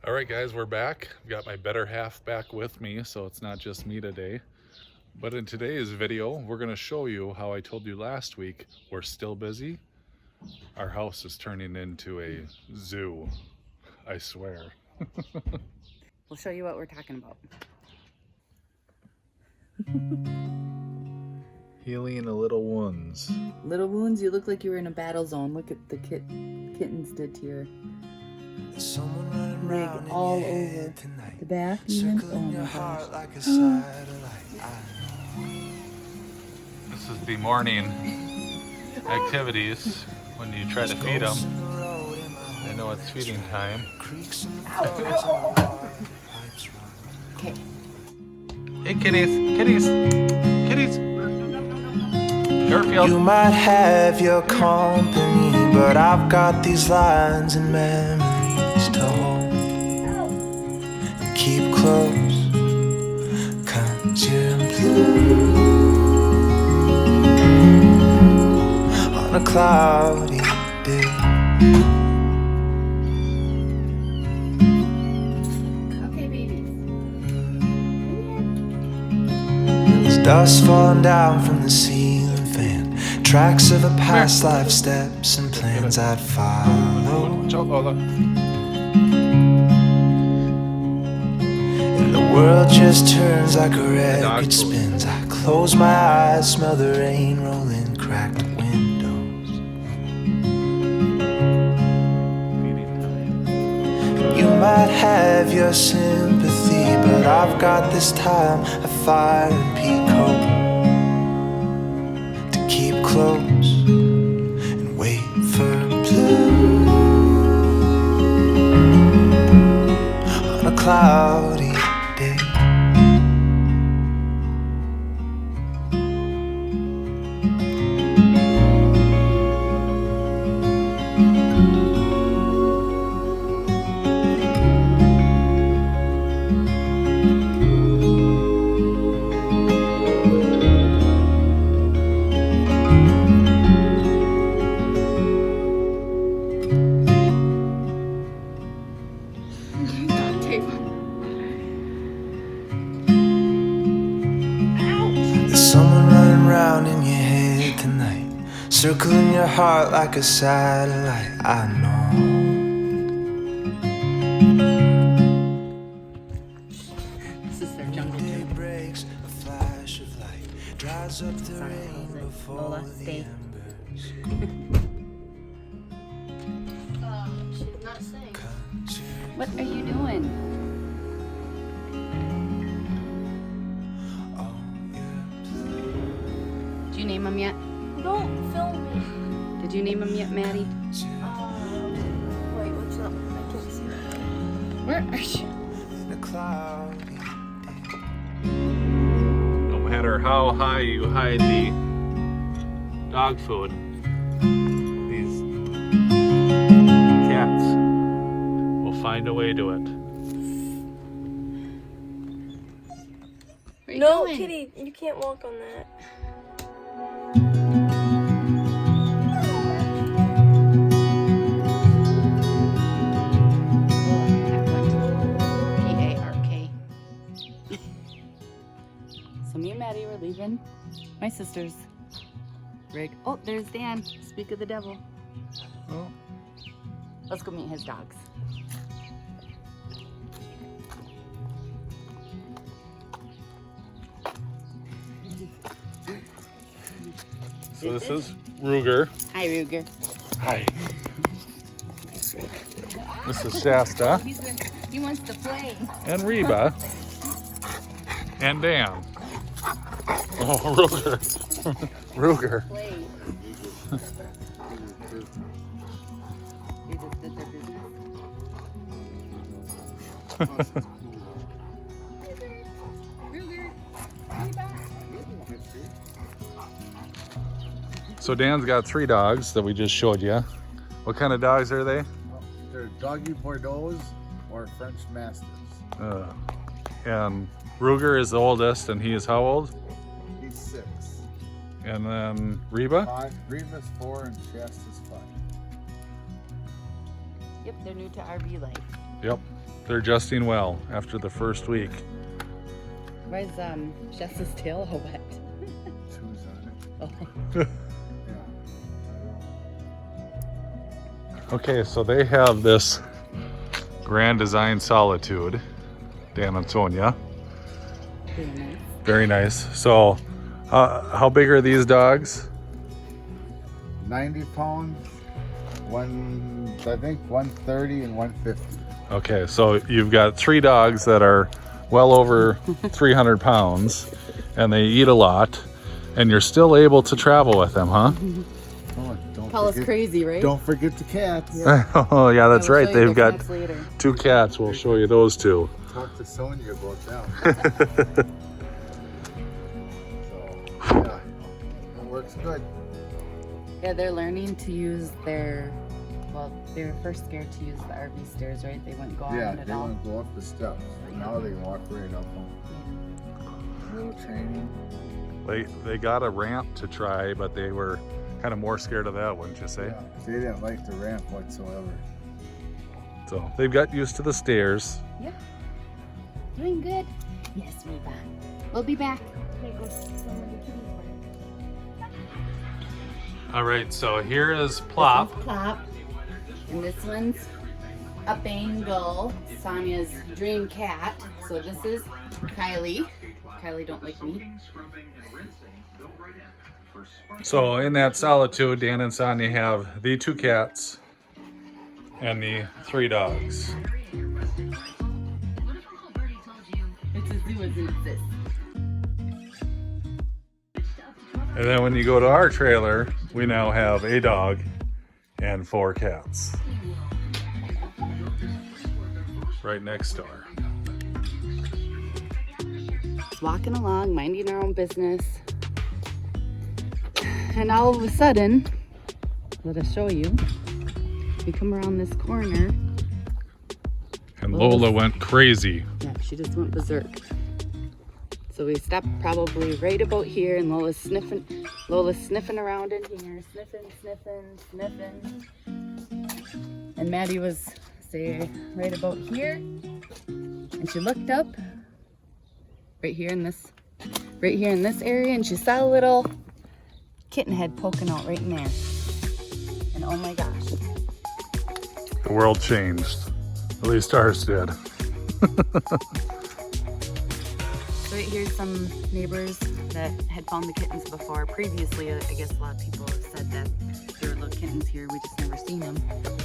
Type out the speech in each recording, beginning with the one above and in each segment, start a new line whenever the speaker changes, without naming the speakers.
All right, guys, we're back. I've got my better half back with me, so it's not just me today. But in today's video, we're going to show you how I told you last week we're still busy. Our house is turning into a zoo, I swear.
We'll show you what we're talking about.
Healing the little wounds.
Little wounds, you look like you were in a battle zone. Look at the kittens did to your leg all over the back even. Oh my gosh.
This is the morning activities when you try to feed them. I know it's feeding time.
Okay.
Hey kitties, kitties, kitties. Garfield.
You might have your company, but I've got these lines and memories to hold and keep close. Contemplate on a cloudy day.
Okay, babies.
There's dust falling down from the ceiling fan, tracks of a past life, steps and plans I'd follow. And the world just turns like a record spins. I close my eyes, smell the rain rolling, cracked windows. You might have your sympathy, but I've got this time, a fire and peacoat to keep close and wait for blue on a cloudy day. Someone running round in your head tonight, circling your heart like a satellite. I know.
This is their jungle
Day
gym.
breaks, a flash of light dries up the
Sorry,
rain
Lola.
before
Lola,
the
stay.
embers.
She's not saying.
What are you doing? Did you name them yet?
Don't film me.
Did you name them yet, Maddie?
Wait, what's up? I can't see that.
Where are you?
The cloudy
No matter how high you hide the dog food, these cats will find a way to it.
Where you
No,
going?
Kitty, you can't walk on that.
P-A-R-K. So me and Maddie were leaving my sister's rig. Oh, there's Dan. Speak of the devil.
Oh.
Let's go meet his dogs.
So this is Ruger.
Hi, Ruger.
Hi. This is Shasta
He wants to play.
and Reba and Dan. Oh, Ruger. Ruger.
Play. They just did their business. Ruger.
So Dan's got 3 dogs that we just showed you. What kind of dogs are they?
They're doggy Bordeaux or French Mastiffs.
And Ruger is the oldest, and he is how old?
He's 6.
And then Reba?
5. Reva's 4 and Shasta's 5.
Yep, they're new to RV life.
Yep, they're adjusting well after the first week.
Why is Jess's tail all wet?
Shoes on it.
Oh.
Yeah.
Okay, so they have this Grand Design Solitude, Dan and Sonia.
Very nice.
Very nice. So, how big are these dogs?
90 pounds, I think 130 and 150.
Okay, so you've got 3 dogs that are well over 300 pounds, and they eat a lot, and you're still able to travel with them, huh?
Oh, don't
Call us
forget-
crazy, right?
Don't forget the cats.
Oh, yeah, that's
We'll
right.
show you
They've
their
got
cats later.
2 cats. We'll show you those 2.
Talk to Sonia about them. So, yeah, it works good.
Yeah, they're learning to use their, well, they were first scared to use the RV stairs, right? They wouldn't go on
Yeah,
it at
they
all.
want to go up the steps. Now they walk right up them. A little training.
They got a ramp to try, but they were kind of more scared of that, wouldn't you say?
Yeah, they didn't like the ramp whatsoever.
So they've got used to the stairs.
Yeah. Doing good. Yes, Reba. We'll be back. Okay, go somewhere the kitties were.
All right, so here is
This one's Plop. And this one's a Bengal, Sonia's dream cat. So this is Kylie. Kylie don't like me.
So in that Solitude, Dan and Sonia have the 2 cats and the 3 dogs.
It's a zoo, isn't it, sis?
And then when you go to our trailer, we now have a dog and 4 cats. Right next door.
Just walking along, minding our own business. And all of a sudden, let us show you, we come around this corner.
And Lola went crazy.
Yeah, she just went berserk. So we stopped probably right about here, and Lola's sniffing around in here, sniffing. And Maddie was, say, right about here, and she looked up, right here in this area, and she saw a little kitten head poking out right in there. And oh my gosh.
The world changed. At least ours did.
So right here's some neighbors that had found the kittens before. Previously, I guess a lot of people have said that there were little kittens here, we just never seen them.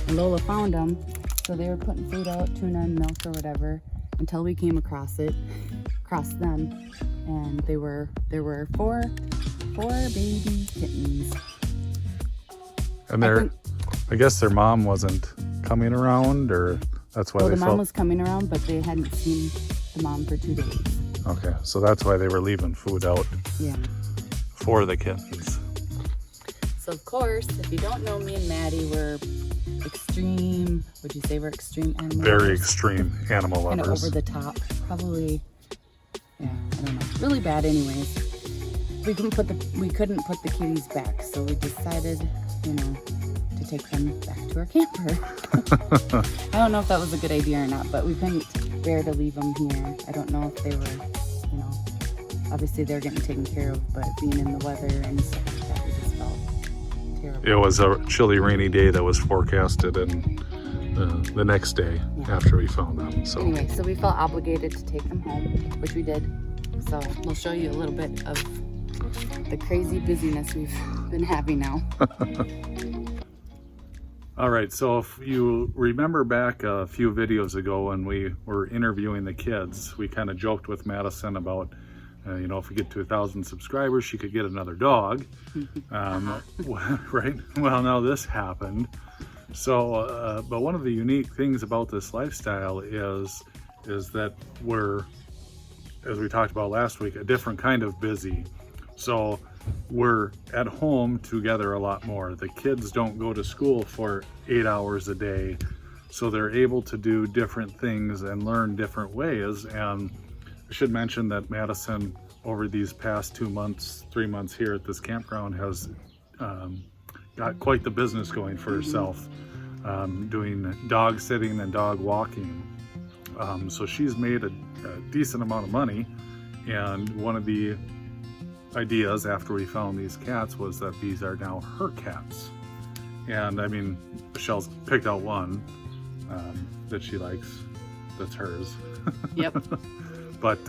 And Lola found them, so they were putting food out, tuna and milk or whatever, until we came across them. And there were 4 baby kittens.
And I guess their mom wasn't coming around, or that's why
Well,
they
the
felt...
mom was coming around, but they hadn't seen the mom for 2 days.
Okay, so that's why they were leaving food out
Yeah.
for the kittens.
So of course, if you don't know me and Maddie, we're extreme, would you say we're extreme animal
Very
lovers?
extreme animal
Kind of
lovers.
over the top. Probably, yeah, I don't know. Really bad anyways. We couldn't put the kitties back, so we decided, to take them back to our camper. I don't know if that was a good idea or not, but we couldn't bear to leave them here. I don't know if they were, obviously they're getting taken care of, but being in the weather and stuff like that, we just felt terrible.
It was a chilly, rainy day that was forecasted, and the next day after we found them. So
Anyway, so we felt obligated to take them home, which we did. So we'll show you a little bit of the crazy busyness we've been having now.
all right, so if you remember back a few videos ago when we were interviewing the kids, we kind of joked with Madison about if we get to 1,000 subscribers, she could get another dog. Right? Well, now this happened. So, but one of the unique things about this lifestyle is that we're, as we talked about last week, a different kind of busy. So we're at home together a lot more. The kids don't go to school for 8 hours a day, so they're able to do different things and learn different ways. And I should mention that Madison, over these past 2 months, 3 months here at this campground, has got quite the business going for herself. doing dog sitting and dog walking. So she's made a decent amount of money, and one of the ideas after we found these cats was that these are now her cats. And I mean, Michelle's picked out one that she likes, that's hers.
Yep.
But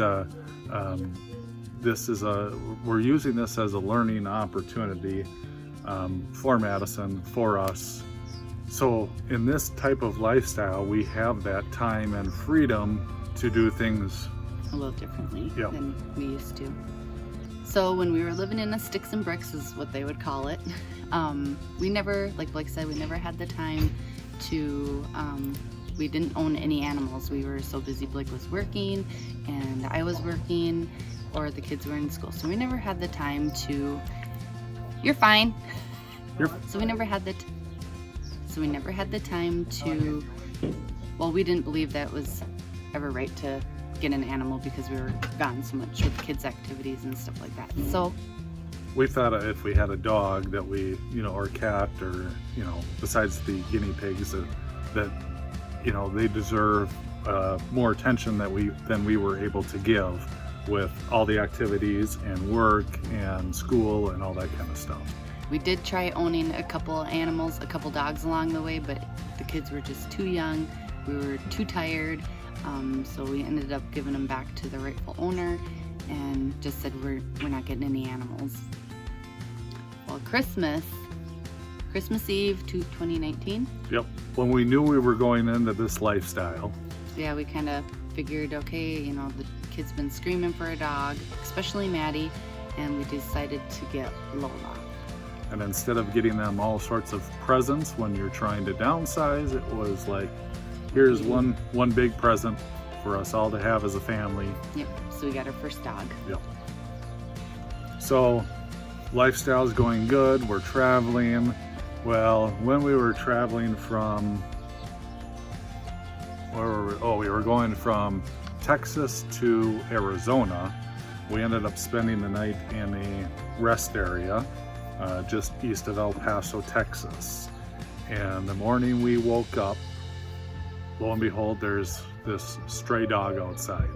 we're using this as a learning opportunity for Madison, for us. So in this type of lifestyle, we have that time and freedom to do things
A little differently
Yep.
than we used to. So when we were living in a sticks and bricks is what they would call it, we never, like Blake said, we never had the time to, we didn't own any animals. We were so busy. Blake was working and I was working, or the kids were in school. So we never had the time to, you're fine. So we never had the time to, well, we didn't believe that it was ever right to get an animal because we were gone so much with kids' activities and stuff like that. So
we thought if we had a dog that we, or a cat, or, besides the guinea pigs, that they deserve more attention than we were able to give with all the activities and work and school and all that kind of stuff.
we did try owning a couple animals, a couple dogs along the way, but the kids were just too young. We were too tired. So we ended up giving them back to the rightful owner and just said we're not getting any animals. Well, Christmas Eve to 2019.
Yep. When we knew we were going into this lifestyle.
Yeah, we kind of figured, okay, the kids been screaming for a dog, especially Maddie, and we decided to get Lola.
And instead of getting them all sorts of presents when you're trying to downsize, it was like, here's one big present for us all to have as a family.
Yep, so we got our first dog.
Yep. So lifestyle's going good, we're traveling. Well, when we were traveling from, where were we? Oh, we were going from Texas to Arizona. We ended up spending the night in a rest area just east of El Paso, Texas. And the morning we woke up, lo and behold, there's this stray dog outside.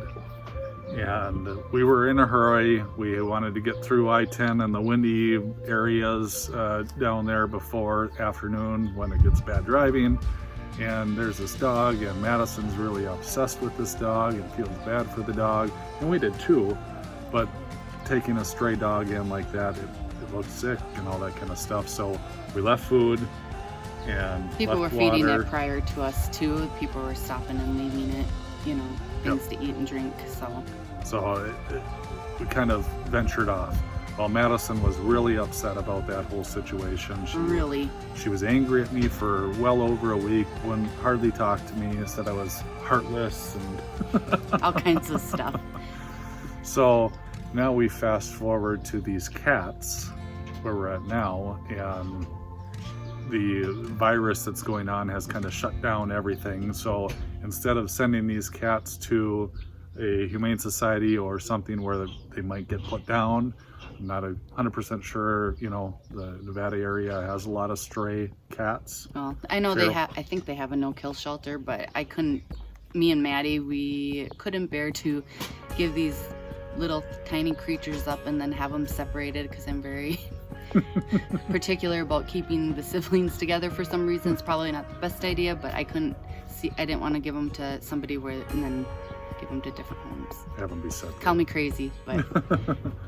And we were in a hurry. We wanted to get through I-10 and the windy areas down there before afternoon when it gets bad driving. And there's this dog, and Madison's really obsessed with this dog and feels bad for the dog. And we did too, but taking a stray dog in like that, it looked sick and all that kind of stuff. So we left food and
people were
left
feeding
water.
it prior to us too. People were stopping and leaving it, things to eat and drink.
So we kind of ventured off. Well, Madison was really upset about that whole situation. She was angry at me for well over a week, wouldn't hardly talk to me, said I was heartless and
all kinds of stuff.
So now we fast forward to these cats where we're at now, and the virus that's going on has kind of shut down everything. So instead of sending these cats to a humane society or something where they might get put down, I'm not 100% sure, the Nevada area has a lot of stray cats.
Well, I know I think they have a no-kill shelter, but me and Maddie, we couldn't bear to give these little tiny creatures up and then have them separated, because I'm very particular about keeping the siblings together for some reason. It's probably not the best idea, but I didn't want to give them to somebody and then give them to different homes.
Have them be separate.
Call me crazy, but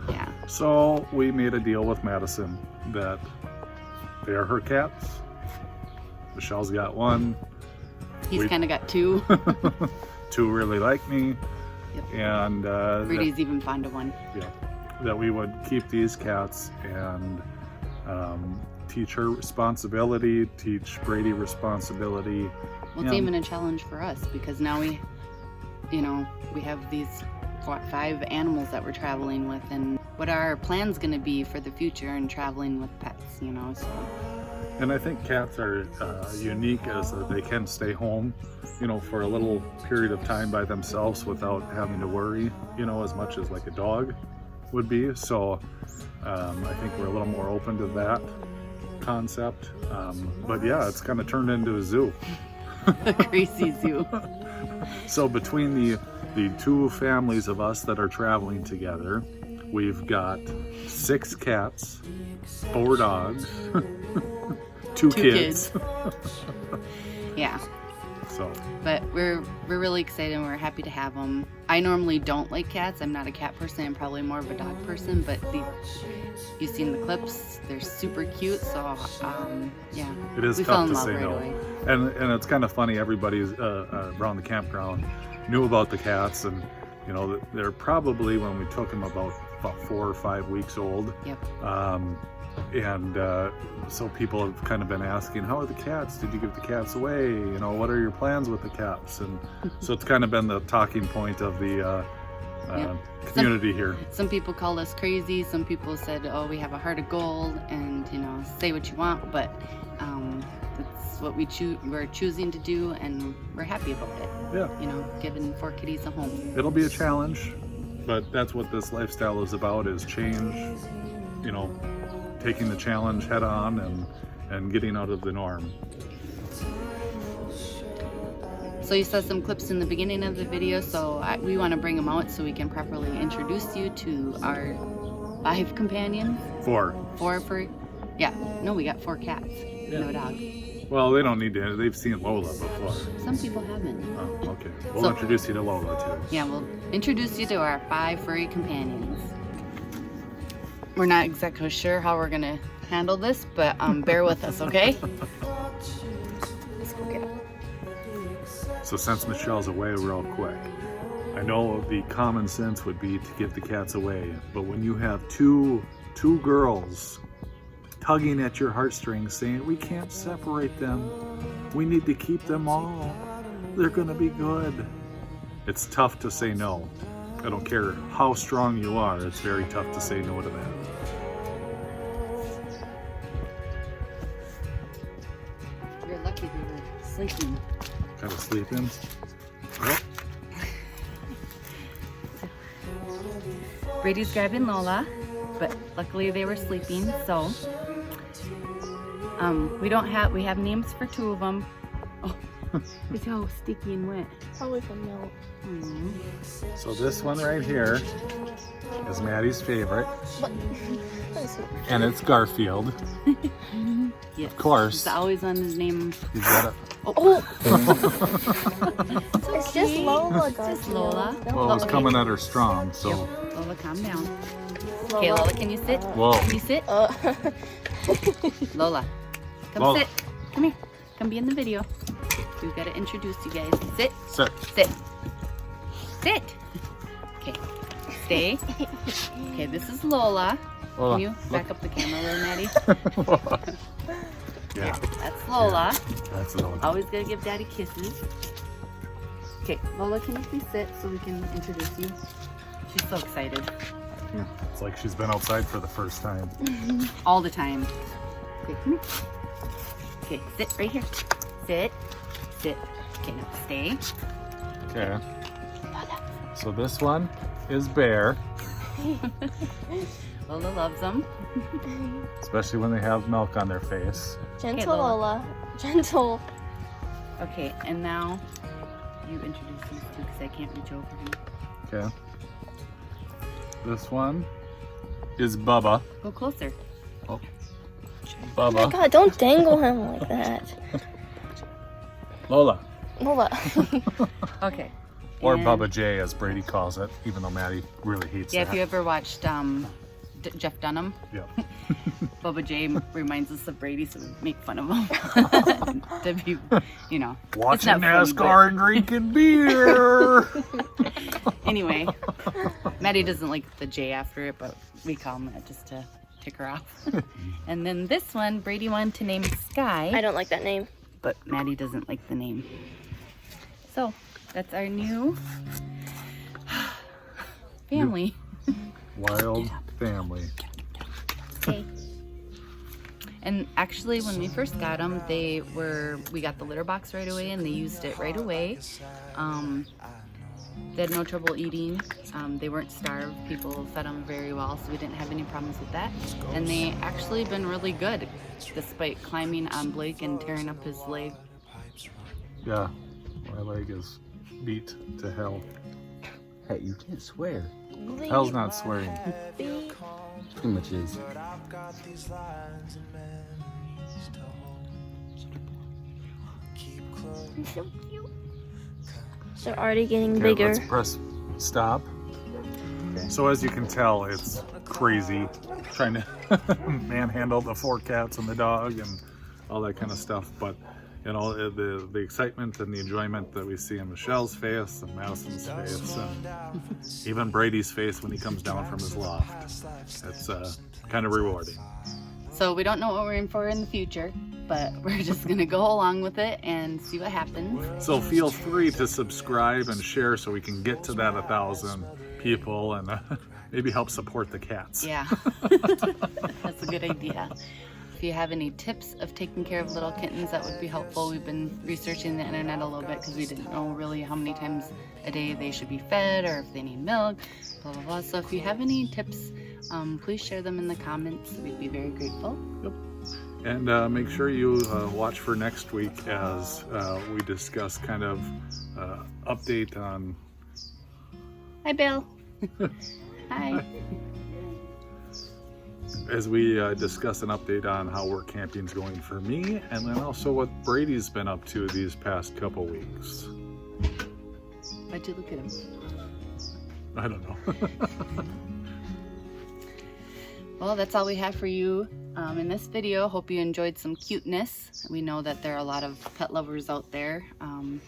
yeah.
So we made a deal with Madison that they are her cats. Michelle's got one.
He's kind of got two.
Two really like me.
Yep.
And
Brady's even fond of one.
Yeah, that we would keep these cats and teach her responsibility, teach Brady responsibility.
Well, it's even a challenge for us, because now we have these 5 animals that we're traveling with, and what are our plans going to be for the future and traveling with pets, so.
And I think cats are unique as they can stay home, for a little period of time by themselves without having to worry, as much as like a dog would be. So I think we're a little more open to that concept. But yeah, it's kind of turned into a zoo.
A crazy zoo.
So between the two families of us that are traveling together, we've got 6 cats, 4 dogs, 2 kids.
Yeah.
So,
but we're really excited and we're happy to have them. I normally don't like cats. I'm not a cat person. I'm probably more of a dog person, but you've seen the clips. They're super cute. So yeah,
it is
we fell
tough
in
to
love
say
right
no.
away.
And it's kind of funny. Everybody's around the campground knew about the cats, and you know they're probably, when we took them, about 4 or 5 weeks old.
Yep.
So people have kind of been asking, how are the cats? Did you give the cats away? You know, what are your plans with the cats? And so it's kind of been the talking point of the community here.
Some people called us crazy. Some people said, oh, we have a heart of gold, and you know, say what you want, but that's what we're choosing to do, and we're happy about it.
Yeah.
You know, giving 4 kitties a home.
It'll be a challenge, but that's what this lifestyle is about, is change, you know, taking the challenge head on and getting out of the norm.
So you saw some clips in the beginning of the video, so we want to bring them out so we can properly introduce you to our 5 companions.
4.
4 for, yeah, no, we got 4 cats, no dog.
Well, they don't need to, they've seen Lola before.
Some people haven't.
Oh, okay. We'll introduce you to Lola too.
Yeah, we'll introduce you to our 5 furry companions. We're not exactly sure how we're gonna handle this, but bear with us, okay?
Let's go get him.
So since Michelle's away real quick, I know the common sense would be to give the cats away, but when you have two girls tugging at your heartstrings saying, we can't separate them, we need to keep them all, they're gonna be good, it's tough to say no. I don't care how strong you are, it's very tough to say no to that.
You're lucky we were sleeping.
Kind of sleeping. Oh,
Brady's grabbing Lola, but luckily they were sleeping, so we have names for 2 of them. Oh, look how sticky and wet.
Probably from milk.
so this one right here is Maddie's favorite, and it's Garfield.
Yes.
Of course.
It's always on his name.
He's got a,
Oh! It's just Lola, guys.
Just Lola.
well, it's coming at her strong, so.
Yep. Lola, calm down. Okay, Lola, can you sit?
Whoa.
Can you sit? Lola, come
Lola.
sit. Come here. Come be in the video. We've got to introduce you guys. Sit.
Sit.
Sit. Sit. Okay. Stay. Okay, this is Lola.
Lola,
Can you back up the camera a little, Maddie?
Yeah,
That's Lola.
that's Lola.
Always gotta give Daddy kisses. Okay, Lola, can you please sit so we can introduce you? She's so excited.
It's like she's been outside for the first time.
All the time. Okay, come here. Okay, sit right here. Sit. Sit. Okay, now stay.
Okay. So this one is Bear,
Lola loves them.
especially when they have milk on their face.
Gentle
Okay, Lola.
Lola. Gentle.
Okay, and now you introduce these 2 because I can't reach over him.
Okay. This one is Bubba.
Go closer.
Oh.
Oh my
Bubba.
god, don't dangle him like that.
Lola.
Lola.
Okay.
Or
And-
Bubba J, as Brady calls it, even though Maddie really hates
Yeah,
that.
if you ever watched Jeff Dunham,
Yeah.
Bubba J reminds us of Brady, so we make fun of him. To be, you know. it's
Watching
not funny,
NASCAR and drinking beer.
but anyway, Maddie doesn't like the J after it, but we call him that just to tick her off. And then this one, Brady wanted to name Sky,
I don't like that name.
but Maddie doesn't like the name. So that's our new family.
Wild family.
Okay. And actually, when we first got them, we got the litter box right away, and they used it right away. They had no trouble eating. They weren't starved. People fed them very well, so we didn't have any problems with that. And they actually been really good, despite climbing on Blake and tearing up his leg.
Yeah, my leg is beat to hell.
Hey, you can't swear.
Hell's not swearing.
Pretty much is.
He's so cute. They're already getting
Okay,
bigger.
let's press stop. So as you can tell, it's crazy trying to manhandle the 4 cats and the dog and all that kind of stuff. But you know, the excitement and the enjoyment that we see in Michelle's face and Madison's face and even Brady's face when he comes down from his loft. It's kind of rewarding.
So we don't know what we're in for in the future, but we're just gonna go along with it and see what happens.
So feel free to subscribe and share so we can get to that 1,000 people and maybe help support the cats.
Yeah, that's a good idea. If you have any tips of taking care of little kittens, that would be helpful. We've been researching the internet a little bit because we didn't know really how many times a day they should be fed or if they need milk, blah, blah, blah. So if you have any tips, please share them in the comments. We'd be very grateful.
Yep. And make sure you watch for next week as we discuss kind of update on...
Hi, Bill. Hi.
As we discuss an update on how work camping's going for me, and then also what Brady's been up to these past couple weeks.
Why'd you look at him?
I don't know.
Well, that's all we have for you in this video. Hope you enjoyed some cuteness. We know that there are a lot of pet lovers out there.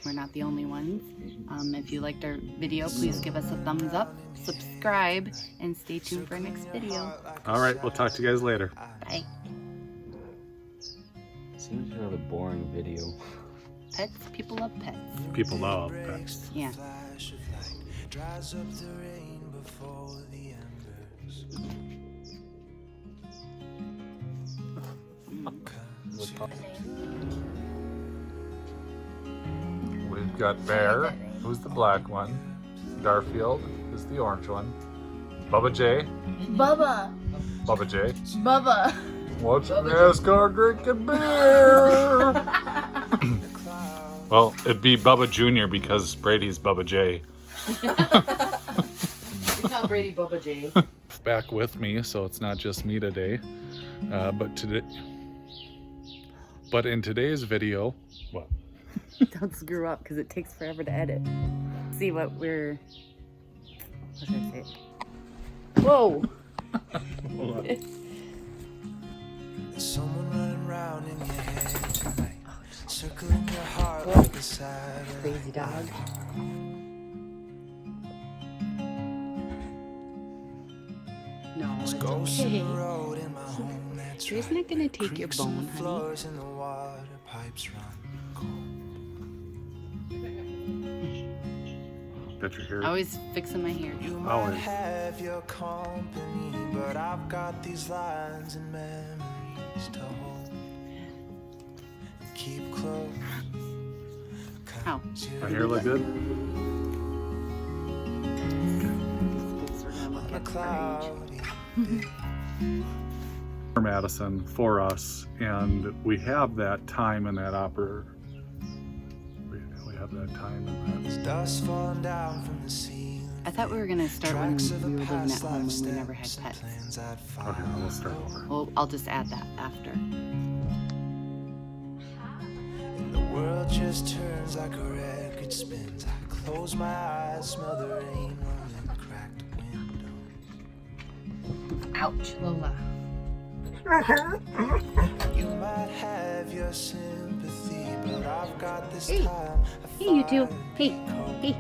We're not the only ones. If you liked our video, please give us a thumbs up, subscribe, and stay tuned for our next video.
All right, we'll talk to you guys later.
Bye.
Seems rather boring video.
Pets, people love pets.
People love pets.
Yeah.
Dries up the rain before the embers.
We've got Bear, who's the black one. Garfield is the orange one. Bubba J.
Bubba.
Bubba J.
Bubba.
What's NASCAR drinking beer? Well, it'd be Bubba Jr. because Brady's Bubba J.
We call Brady Bubba J.
Back with me, so it's not just me today. But in today's video, what?
Don't screw up because it takes forever to edit. See what we're... What should I say? Whoa!
Hold on.
There's someone running around in your head tonight, circling your heart like a satellite.
Crazy dog. No, it's
Ghosts in
okay.
the road in my home, that's
She's
right.
not gonna take your
Creaks in
bone,
the
honey.
floors and the water pipes run cold.
Got your hair?
Always fixing my hair.
You might
Always.
have your company, but I've got these lines and memories to hold. Keep close.
Ow.
My hair look good?
On a cloudy
For Madison, for us, and we have that time and that we have that time and that.
dust falling down from the ceiling.
I thought we were gonna start when
Tracks of
we
a
were living at
past
home
life
when we never had
steps and
pets.
plans I'd follow.
Okay, we'll start over.
Well, I'll just add that after.
And the world just turns like a record spins. I close my eyes, smell the rain rolling cracked windows.
Ouch, Lola.
You might have your sympathy, but I've got this time.
Hey, you two. Hey, hey.